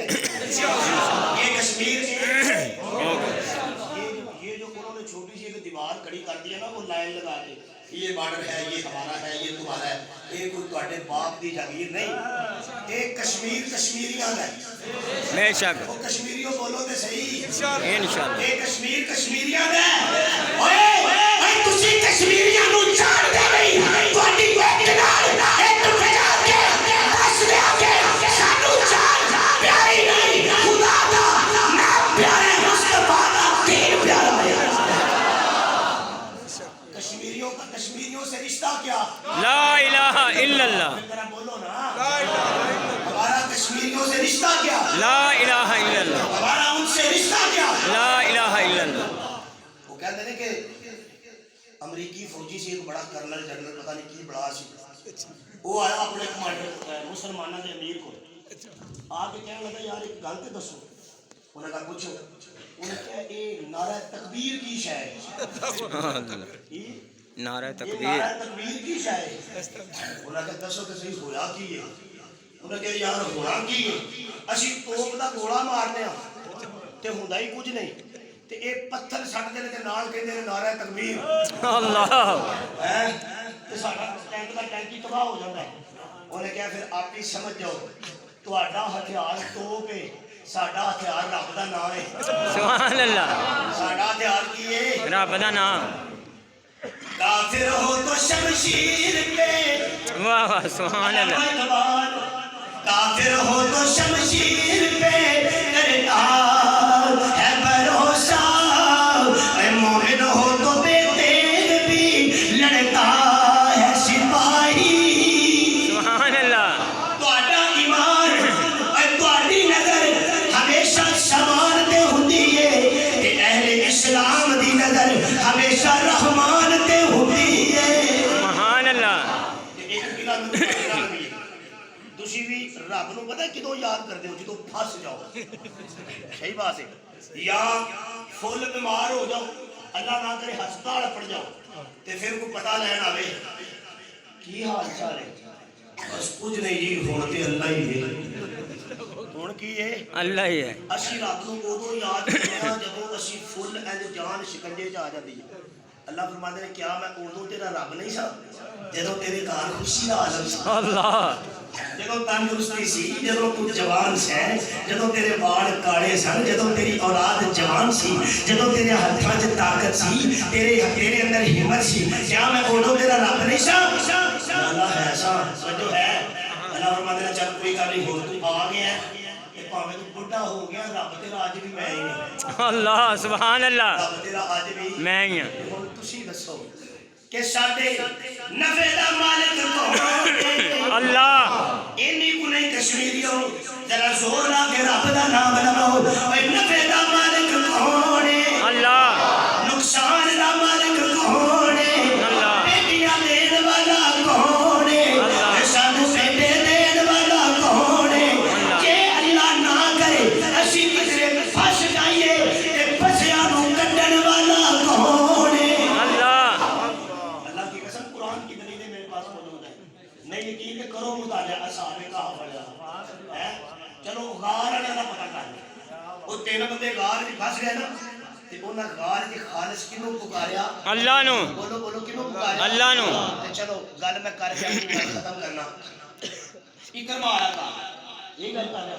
یہ کشمیر یہ جو انہوں نے چھوٹی سی ایک دیوار کھڑی کر دی ہے نا وہ لائن لگا کے یہ بارڈر ہے یہ ہمارا ہے یہ تمہارا ہے یہ کوئی تواڈے باپ دی جاگیر نہیں یہ کشمیر کشمیریاں دا ہے بے شک وہ کشمیریوں بولو تے صحیح انشاءاللہ یہ کشمیر کشمیریاں دا ہے اوئے تسی کشمیریاں نو چھاڑ دے نہیں تواڈی ویٹ نال ایک بجا کے دس دے کے سانو چھاڑ پیاری نہیں خدا دا نام پیارے مصطفیٰ دا دین پیارا ہے کشمیریوں سے رشتہ کیا لا الہ الا اللہ ذرا بولو نا ہمارا کشمیریوں سے رشتہ کیا لا الہ الا اللہ ہمارا ان سے رشتہ کیا لا الہ الا اللہ وہ کہتے ہیں کہ امریکی فوجی سے ایک بڑا کرنل جنرل پتہ نہیں کی بڑا سی وہ آیا اپنے کمانڈر مسلمانوں کے امیر کو آ کے کہنے لگا یار ایک گل تے دسو انہوں نے کہا پوچھو انہوں نے کہا یہ نعرہ تکبیر کی شے ہے نعرہ تکبیر نعرہ تکبیر کی شے ہے انہوں نے کہا دسو کہ صحیح ہویا کی ہے انہوں نے کہا یار ہونا کی ہے اسی توپ دا گولا مارنے ہاں تے ہوندا ہی کچھ نہیں تے ایک پتھر سٹ دے تے نال کہندے نے نعرہ تکبیر اللہ تے ساڈا ٹینک دا ٹینک ہی تباہ ہو جاندا ہے انہوں نے کہا پھر آپ ہی سمجھ جاؤ تہاڈا ہتھیار توپ ہے ساڈا ہتھیار رب دا نام ہے سبحان اللہ ساڈا ہتھیار کی ہے رب دا نام کافر ہو تو شمشیر پہ واہ واہ سبحان اللہ کافر ہو تو شمشیر پہ کرتا ہے بھروسہ اے مومن ہو تو بے تیغ بھی لڑتا ہے سپاہی سبحان اللہ تہاڈا ایمان اے تہاڈی نظر ہمیشہ سامان تے ہوندی ہے تے اہل اسلام دی نظر ہمیشہ رحمان تے ہوندی ہے سبحان اللہ ایک گلا میں تسی بھی رب نو پتہ کدوں یاد کردے ہو جدوں پھس جاؤ صحیح بات ہے یا فل بیمار ہو جاؤ اللہ نہ کرے ہسپتال پڑ جاؤ تے پھر کو پتہ لین آوے کی حال چال ہے بس کچھ نہیں جی ہن تے اللہ ہی ہے ہن کی ہے اللہ ہی ہے اسی رب نو اودوں یاد کرنے ہاں جدوں اسی فل اینڈ جان شکنجے چ آ جاندی ہے اللہ فرماتے ہیں کیا میں اردو تیرا رب نہیں سا جدوں تیرے گھر خوشی دا عالم سا اللہ جدوں تندرستی سی جدوں تو جوان سے جدوں تیرے بال کاڑے سن جدوں تیری اولاد جوان سی جدوں تیرے ہتھاں وچ طاقت سی تیرے اندر ہمت سی کیا میں اردو تیرا رب نہیں سا اللہ ہے سا سمجھو ہے اللہ فرماتے ہیں چل کوئی گل نہیں ہو تو آ گیا کہ پاویں تو بڈھا ہو گیا رب تیرا اج بھی میں ہی ہاں اللہ سبحان اللہ رب تیرا اج بھی میں ہی ہاں ہن تسی دسو کہ ساڈے نفع دا مالک کون ہے اللہ اینی کو نہیں کشمیریوں ذرا زور لا کے رب دا نام لو اے نفع دا مالک کون ہے اللہ نقصان دا مالک کون ہے اللہ بیٹیاں دین والا کون ہے اے سانو بیٹے دین والا کون ہے کہ اللہ نہ کرے اسی کسے پھس جائیے تے پھسیاں نو کڈن والا کون ہے نہیں یقین کہ کرو مطالعہ اصحاب کہف پڑھا ہے چلو غار والے دا پتہ کر وہ تین بندے غار وچ پھس گئے نا تے انہاں غار وچ خالص کینوں پکاریا اللہ نو بولو بولو کینوں پکاریا اللہ نو تے چلو گل میں کر کے اپنی گل ختم کرنا اکرما آیا تھا یہ گل کر